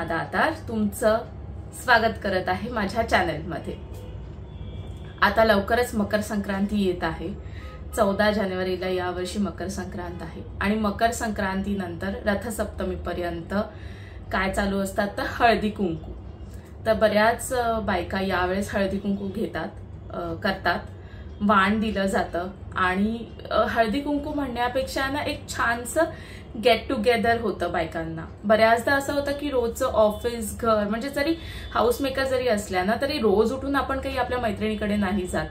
करिश्मा दातार तुमचं स्वागत करत आहे माझ्या चॅनलमध्ये। आता लवकरच मकर संक्रांती येत आहे। 14 जानेवारीला यावर्षी मकर संक्रांत आहे आणि मकर संक्रांती नंतर रथसप्तमी पर्यंत काय चालू असतात तर हळदी कुंकू। तर बऱ्याच बायका यावेळेस हळदी कुंकू करतात, वाण दिलं जातं आणि हळदी कुंकू म्हणण्यापेक्षा ना एक छानसं गेट टुगेदर होतं बायकांना। बऱ्याचदा असं होतं की रोजचं ऑफिस घर म्हणजे जरी हाऊस मेकर जरी असल्या ना तरी रोज उठून आपण काही आपल्या मैत्रिणीकडे नाही जात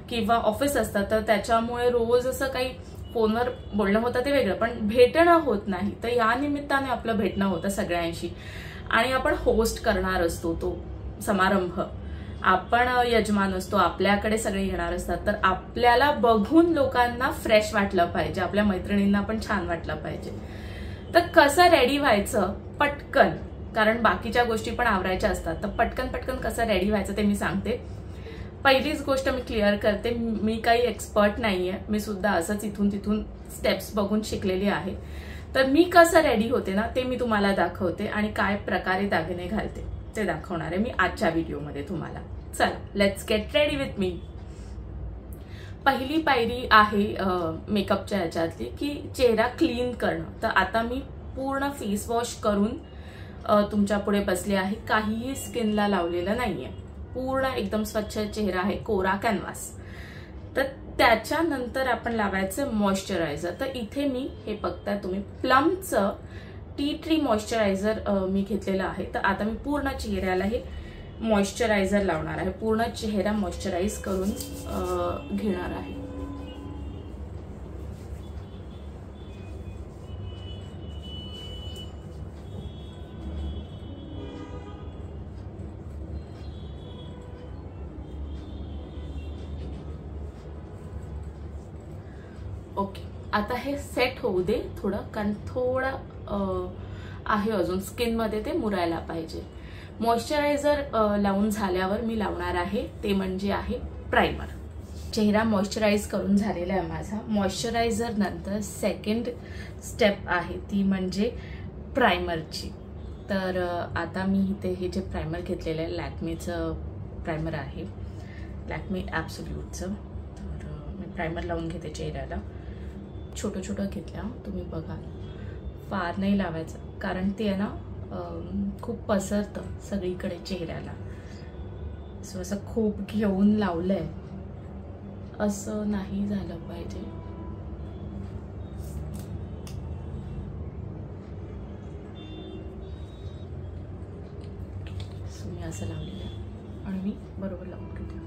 किंवा ऑफिस असतं तर त्याच्यामुळे रोज असं काही फोनवर बोलणं होतं ते वेगळं, पण भेटणं होत नाही। तर या निमित्ताने आपलं भेटणं होतं सगळ्यांशी आणि आपण होस्ट करणार असतो तो समारंभ। आपण यजमान असतो, आपल्याकडे सगळे येणार असतात, तर आपल्याला बघून लोकांना फ्रेश वाटलं पाहिजे, आपल्या मैत्रिणींना पण छान वाटलं पाहिजे। तर कसं रेडी व्हायचं पटकन, कारण बाकीच्या गोष्टी पण आवरायच्या असतात, तर पटकन कसं रेडी व्हायचं ते मी सांगते। पहिलीच गोष्ट मी क्लिअर करते, मी काही एक्सपर्ट नाहीये, मी सुद्धा असंच इथून तिथून स्टेप्स बघून शिकलेली आहे। तर मी कसं रेडी होते ना ते मी तुम्हाला दाखवते आणि काय प्रकारे दागिने घालते ते दाखवणार आहे मी आजच्या व्हिडिओमध्ये तुम्हाला। चला let's get ready with me. पहिली पायरी आहे मेकअपच्या याच्यातली की चेहरा क्लीन करणं। तर आता मी पूर्ण फेस वॉश करून तुमच्या पुढे बसले आहे, काहीही स्किनला लावलेलं नाहीये, पूर्ण एकदम स्वच्छ चेहरा आहे, कोरा कॅनव्हास। तर त्याच्यानंतर आपण लावायचं मॉइश्चरायझर। तर इथे मी हे बघताय तुम्ही प्लमचं टी ट्री मॉइश्चरायझर मी घेतलेलं आहे। तर आता मी पूर्ण चेहऱ्याला हे मॉइश्चरायझर लावणार आहे, पूर्ण चेहरा मॉइश्चराइज करून घेणार आहे। ओके, आता हे सेट होऊ दे थोडं, कारण थोडं आहे अजून स्किन मध्ये ते मुरायला पाहिजे। मॉइश्चरायझर लावून झाल्यावर मी लावणार आहे ते म्हणजे आहे प्रायमर। चेहरा मॉइश्चराइज करून झालेला आहे माझा। मॉइश्चरायझर नंतर सेकंड स्टेप आहे ती म्हणजे प्रायमरची। तर आता मी इथे हे जे प्रायमर घेतलेलं आहे लॅक्मेचं प्रायमर आहे, लॅक्मे ॲब्सोल्यूटचं। तर मी प्रायमर लावून घेते चेहऱ्याला, छोटं घेतलं तुम्ही बघा, फार नाही लावायचं कारण ते आहे ना खूप पसरतं सगळीकडे चेहऱ्याला। सो असं खूप घेऊन लावलंय असं नाही झालं पाहिजे। सो मी असं लावलेलं आहे आणि मी बरोबर लावून घेते।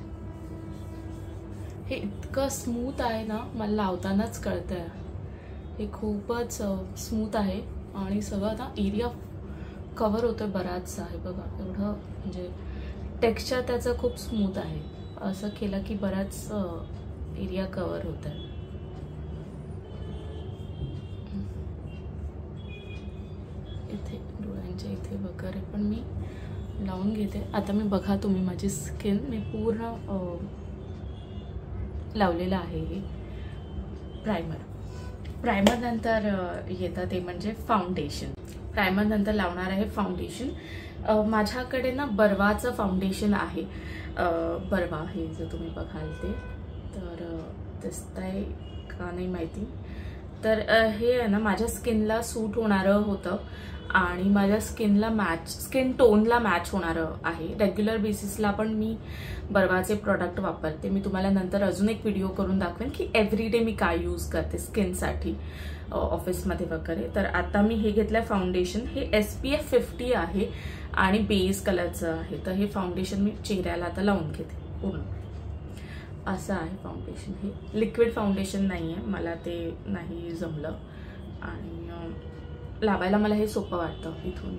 हे इतकं स्मूथ आहे ना, मला लावतानाच कळतंय हे खूपच स्मूथ आहे आणि सगळं आता एरिया कव्हर होतोय बराचसा आहे बघा। एवढं म्हणजे टेक्स्चर त्याचं खूप स्मूथ आहे, असं केलं की बराच एरिया कव्हर होत आहे। इथे डोळ्यांच्या इथे वगैरे पण मी लावून घेते। आता मी बघा तुम्ही माझी स्किन मी पूर्ण लावलेलं आहे हे प्रायमर नंतर येतं ते म्हणजे फाउंडेशन। प्रायमर नंतर लावणार आहे फाउंडेशन। माझ्याकडे ना बर्वाचं फाउंडेशन आहे, बर्वा हे जर तुम्ही बघाल ते तर दिसतंय का नाही माहिती। तर हे आहे ना माझ्या स्किनला सूट होणारं होतं आणि माझ्या स्किन टोनला मॅच होणारं आहे। रेग्युलर बेसिसला पण मी बर्वाचे प्रोडक्ट वापरते, मी तुम्हाला नंतर अजून एक व्हिडिओ करून दाखवेन की एव्हरीडे मी काय यूज करते स्किनसाठी ऑफिसमध्ये वगैरे। तर आता मी हे घेतलंय फाउंडेशन, हे SPF 50 आहे आणि बेस कलरचं आहे। तर हे फाउंडेशन मी चेहऱ्याला आता लावून घेते पूर्ण। असं आहे फाउंडेशन, हे लिक्विड फाउंडेशन नाही आहे, मला ते नाही जमलं आणि लावायला मला हे सोपं वाटतं इथून।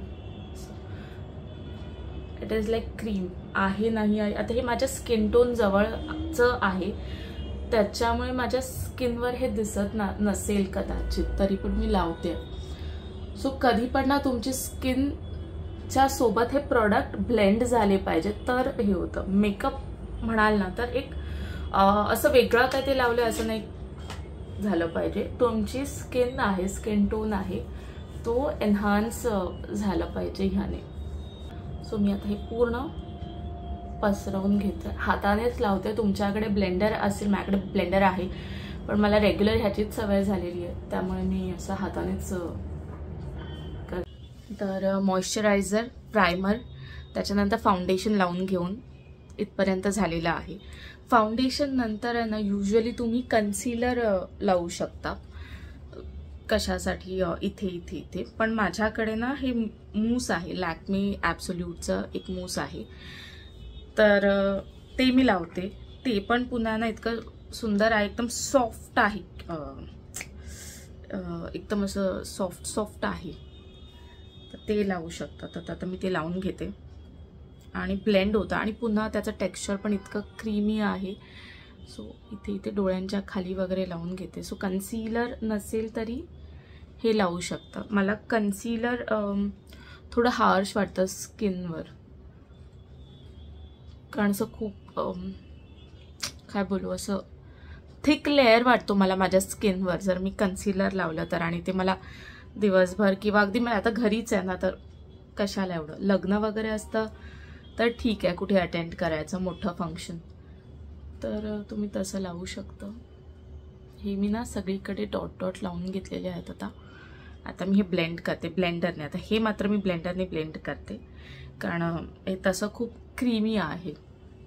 इट इज लाईक क्रीम आहे नाही आहे। आता हे माझ्या स्किन टोन जवळचं आहे त्याच्यामुळे माझ्या स्किनवर हे दिसत नसेल कदाचित, तरी पण मी लावते। सो कधी पण ना तुमची स्किनच्या सोबत हे प्रोडक्ट ब्लेंड झाले पाहिजे तर हे होतं। मेकअप म्हणाल ना तर एक असं वेगळं काय ते लावलं असं नाही झालं पाहिजे। तुमची स्किन आहे, स्किन टोन आहे तो एनहान्स झाला पाहिजे ह्याने। सो मी आता हे पूर्ण पसरवून घेते, हातानेच लावते. तुमच्याकडे ब्लेंडर असेल, माझ्याकडे ब्लेंडर आहे पण मला रेग्युलर ह्याचीच सवय झालेली आहे, त्यामुळे मी असं हातानेच तर मॉइश्चरायझर, प्रायमर, त्याच्यानंतर फाउंडेशन लावून घेऊन इथपर्यंत झालेलं आहे. फाउंडेशन नंतर आहे ना युजुअली तुम्ही कन्सिलर लावू शकता. कशासाठी? इथे इथे इथे. पण माझ्याकडे ना हे मूस आहे, लॅक्मे ॲब्सोल्यूटचं एक मूस आहे, तर ते मी लावते. ते पण पुन्हा ना इतकं सुंदर आहे, एकदम सॉफ्ट आहे, एकदम असं सॉफ्ट सॉफ्ट आहे, तर ते लावू शकता. तर आता मी ते लावून घेते आणि ब्लेंड होतं आणि पुन्हा त्याचं टेक्स्चर पण इतकं क्रीमी आहे. सो इथे इथे डोळ्यांच्या खाली वगैरे लावून घेते. सो कन्सीलर नसेल तरी हे लावू शकता. मला कन्सीलर थोडं हार्श वाटतं स्किनवर, कारण असं खूप काय बोलू, असं थिक लेअर वाटतो मला माझ्या स्किनवर जर मी कन्सीलर लावलं तर. आणि ते मला दिवसभर किंवा अगदी मला आता घरीच आहे ना, तर कशाला एवढं. लग्न वगैरे असतं तर ठीक आहे, कुठे अटेंड करायचं मोठं फंक्शन, तर तुम्ही तसं लावू शकता. हे मी ना सगळीकडे डॉट डॉट लावून घेतलेले आहेत. आता मी हे ब्लेंड करते ब्लेंडरने. आता हे मात्र मी ब्लेंडरने ब्लेंड करते, कारण हे तसं खूप क्रीमी आहे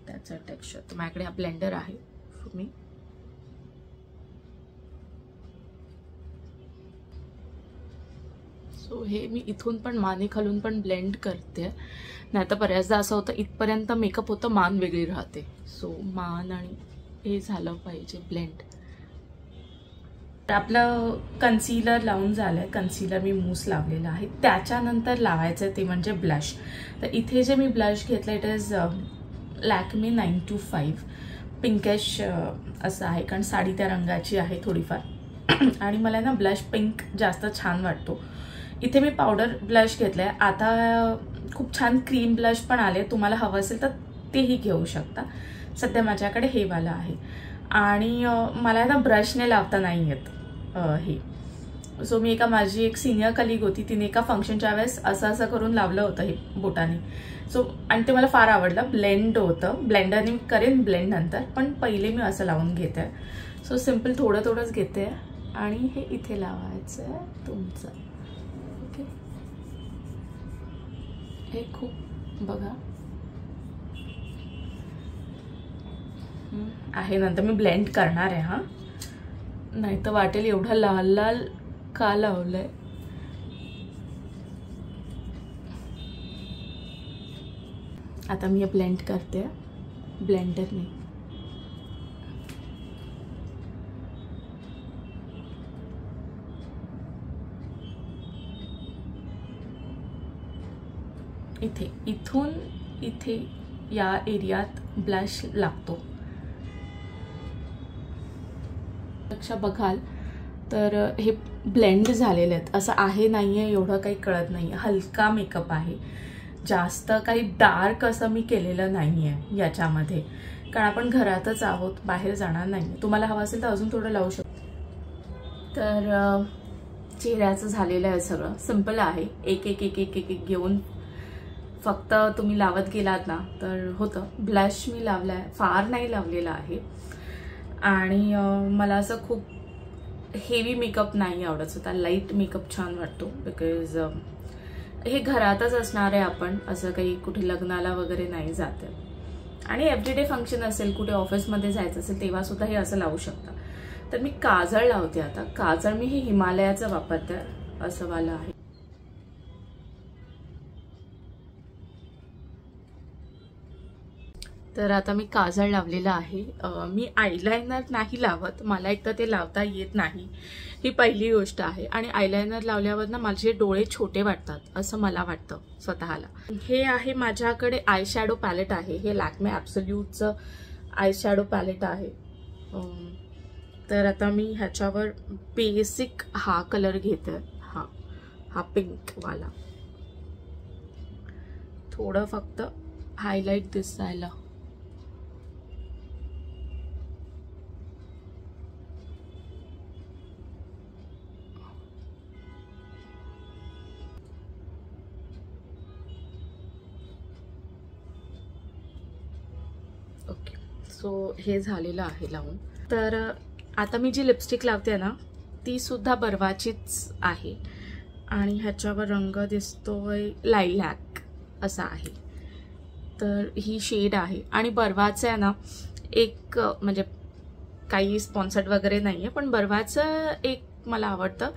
त्याचं टेक्स्चर. तर माझ्याकडे हा ब्लेंडर आहे. मी सो हे मी इथून पण माने खालून पण ब्लेंड करते. नाही तर बऱ्याचदा असं होतं इथपर्यंत मेकअप होतं, मान वेगळी राहते. सो मान आणि हे झालं पाहिजे ब्लेंड. आपलं कन्सीलर लावून झालंय. कन्सीलर मी मूस लावलेला आहे. त्याच्यानंतर लावायचं ते म्हणजे ब्लश. तर इथे जे मी ब्लश घेतलं इट इज लॅक्मे 925 पिंकेश असं आहे, कारण साडी त्या रंगाची आहे थोडीफार आणि मला ना ब्लश पिंक जास्त छान वाटतो. इथे मी पावडर ब्लश घेतलाय. आता खूप छान क्रीम ब्लश पण आले, तुम्हाला हवं असेल तर तेही घेऊ शकता. सध्या माझ्याकडे हे वाला आहे आणि मला ना ब्रशने लावता नाही येत हे. सो मी माझी एक सिनियर कलीग होती, तिने एका फंक्शनच्या वेळेस असं करून लावलं होतं हे बोटाने. सो आणि ते मला फार आवडलं. ब्लेंड होतं, ब्लेंडरने मी करेन ब्लेंड नंतर, पण पहिले मी असं लावून घेते. सो सिम्पल थोडं थोडंच घेते आणि हे इथे लावायचं आहे तुमचं. ओके, हे खूप बघा आहे. नंतर मी ब्लेंड करणार आहे हा, नाही तर वाटेल एवढा लाल लाल का लावलंय. आता मी हे ब्लेंड करते ब्लेंडरने. इथे इथून इथे या एरियात ब्लश लागतो. लक्ष बघाल तर हे ब्लेंड झालेले आहेत. असं आहे नाहीये एवढं काही कळत नाही. हलका मेकअप आहे, जास्त काही डार्क असं मी केलेलं नाहीये याच्यामध्ये, कारण आपण घरातच आहोत, बाहेर जाणार नाही. तुम्हाला हवं असेल तर अजून थोडं लावू शकतो. तर चेहऱ्याचं झालेलं आहे सगळं. सिंपल आहे. एक एक एक एक एक घेऊन फक्त तुम्ही लावत गेलात ना तर होतं. ब्लश मी लावलाय, फार नाही लावलेला आहे. आणि मला असं खूप हेवी मेकअप नाही आवडत होता. लाईट मेकअप छान वाटतो, बिकॉज हे घरातच असणार आहे आपण, असं काही कुठे लग्नाला वगैरे नाही जात आहे. आणि एव्हरीडे फंक्शन असेल, कुठे ऑफिसमध्ये जायचं असेल तेव्हा सुद्धा हे असं लावू शकता. तर मी काजळ लावते. आता काजळ मी हे हिमालयाचं वापरते, असं वाला आहे. तर आता मी काजळ लावलेलं आहे. मी आयलायनर नाही लावत, मला एक तर ते लावता येत नाही, ही पहिली गोष्ट आहे. आणि आयलायनर लावल्यावर ना माझे डोळे छोटे वाटतात असं मला वाटतं स्वतःला. हे आहे माझ्याकडे आय शॅडो पॅलेट आहे. हे लॅक्मे ॲब्सोल्यूटचं आय शॅडो पॅलेट आहे. तर आता मी ह्याच्यावर बेसिक हा कलर घेते, हा पिंकवाला, थोडं फक्त हायलाइट दिसायला. सो हे झालेलं आहे लावून. तर आता मी जी लिपस्टिक लावते ना ती सुद्धा बर्वाचीच आहे आणि ह्याच्यावर रंग दिसतोय लायलॅक असा आहे. तर ही शेड आहे आणि बर्वाचं आहे ना एक म्हणजे काही स्पॉन्सर्ड वगैरे नाही आहे, पण बर्वाचं एक मला आवडतं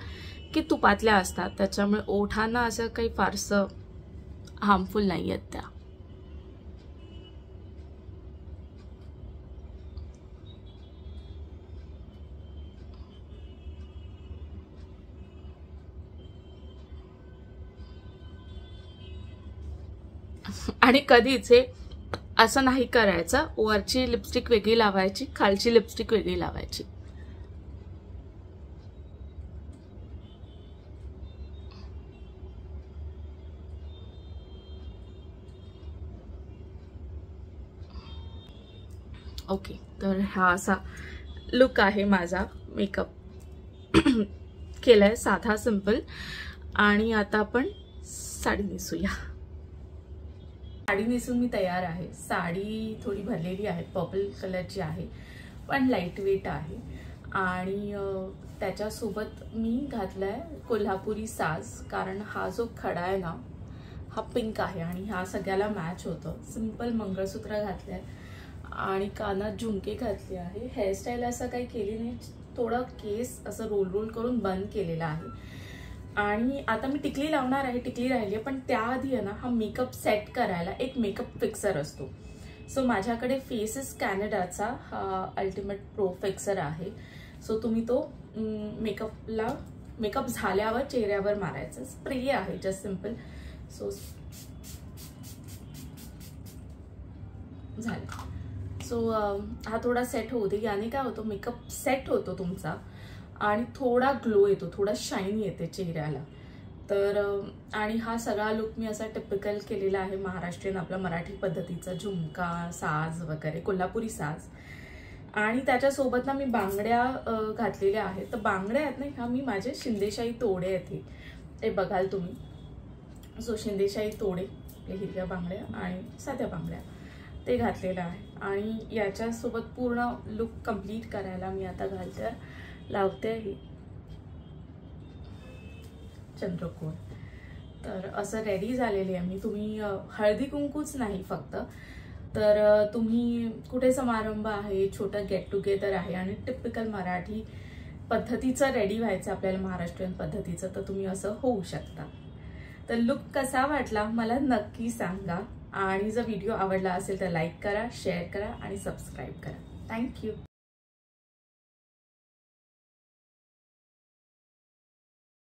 की तुपातल्या असतात, त्याच्यामुळे ओठांना असं काही फारसं हार्मफुल नाही आहेत त्या. आणि कधीच हे असं नाही करायचं, वरची लिपस्टिक वेगळी लावायची, खालची लिपस्टिक वेगळी लावायची. ओके, तर हा असा लुक आहे माझा. मेकअप केलाय साधा सिंपल. आणि आता आपण साडी नेसूया. साडी नेसून मी तयार आहे. साडी थोडी भरलेली आहे, पर्पल कलरची आहे, पण लाईट वेट आहे. आणि त्याच्यासोबत मी घातलाय कोल्हापुरी साज, कारण हा जो खडा आहे ना हा पिंक आहे आणि हा सगळ्याला मॅच होतं. सिंपल मंगळसूत्र घातलंय आणि कानात झुमके घातले आहे. हेअरस्टाईल असं काही केली नाही, थोडं केस असं रोल रोल करून बंद केलेला आहे. आणि आता मी टिकली लावणार आहे, टिकली राहिली आहे, पण त्याआधी आहे ना हा मेकअप सेट करायला एक मेकअप फिक्सर असतो. सो माझ्याकडे फेसेस कॅनडाचा हा अल्टिमेट प्रो फिक्सर आहे. सो तुम्ही तो मेकअप झाल्यावर चेहऱ्यावर मारायचा. स्प्रे आहे जस्ट सिंपल. सो झालं. सो हा थोडा सेट होऊ दे. याने काय होतं, मेकअप सेट होतो तुमचा आणि थोडा ग्लो येतो, थोडा शाईन येते चेहऱ्याला. तर आणि हा सगळा लुक मी असा टिपिकल केलेला आहे महाराष्ट्रीयन, आपला मराठी पद्धतीचा झुमका साज वगैरे, कोल्हापुरी साज. आणि त्याच्यासोबत ना मी बांगड्या घातलेल्या आहेत. तर बांगड्या आहेत ना ह्या मी माझे शिंदेशाही तोडे आहेत, हे बघाल तुम्ही. सो शिंदेशाही तोडे, हिरव्या बांगड्या आणि साध्या बांगड्या, ते घातलेलं आहे. आणि याच्यासोबत पूर्ण लुक कंप्लीट करायला मी आता लावते ही चंद्रकोर. तर असं रेडी झालेली आहे मी. तुम्ही हळदी कुंकूच नाही फक्त, तर तुम्ही कुठे समारंभ आहे, छोटं गेट टुगेदर आहे आणि टिपिकल मराठी पद्धतीचं रेडी व्हायचं आपल्याला, महाराष्ट्रीयन पद्धतीचं, तर तुम्ही असं होऊ शकता. तर लुक कसा वाटला मला नक्की सांगा. आणि जर व्हिडिओ आवडला असेल तर लाईक करा, शेअर करा आणि सबस्क्राईब करा. थँक्यू.